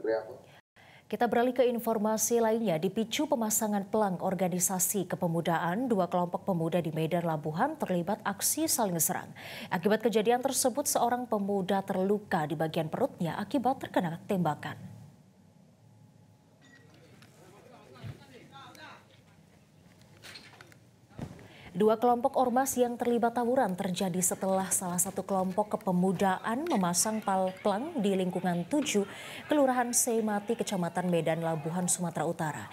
Febrianto. Kita beralih ke informasi lainnya. Dipicu pemasangan pelang organisasi kepemudaan, dua kelompok pemuda di Medan Labuhan terlibat aksi saling serang. Akibat kejadian tersebut, seorang pemuda terluka di bagian perutnya akibat terkena tembakan. Dua kelompok ormas yang terlibat tawuran terjadi setelah salah satu kelompok kepemudaan memasang pelang di lingkungan 7, Kelurahan Seimati, Kecamatan Medan Labuhan, Sumatera Utara.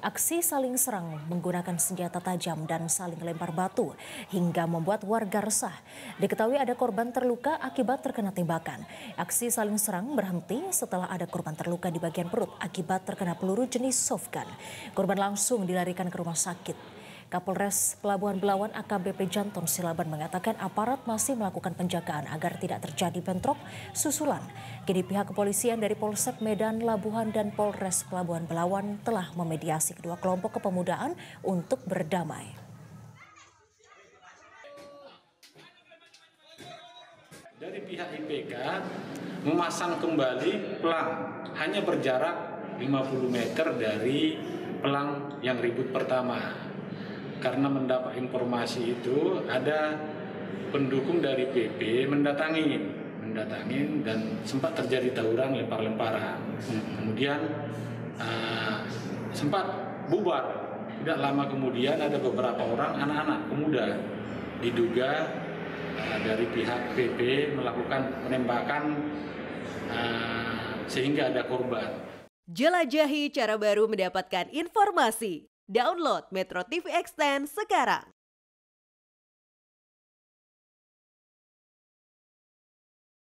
Aksi saling serang menggunakan senjata tajam dan saling lempar batu hingga membuat warga resah. Diketahui ada korban terluka akibat terkena tembakan. Aksi saling serang berhenti setelah ada korban terluka di bagian perut akibat terkena peluru jenis softgun. Korban langsung dilarikan ke rumah sakit. Kapolres Pelabuhan Belawan AKBP Janton Silaban mengatakan aparat masih melakukan penjagaan agar tidak terjadi bentrok susulan. Kini pihak kepolisian dari Polsek Medan Labuhan dan Polres Pelabuhan Belawan telah memediasi kedua kelompok kepemudaan untuk berdamai. Dari pihak IPK memasang kembali pelang hanya berjarak 50 meter dari pelang yang ribut pertama. Karena mendapat informasi itu ada pendukung dari PP mendatangin dan sempat terjadi tawuran lempar-lemparan. Kemudian sempat bubar. Tidak lama kemudian ada beberapa orang anak-anak pemuda diduga dari pihak PP melakukan penembakan sehingga ada korban. Jelajahi cara baru mendapatkan informasi. Download Metro TV Extend sekarang.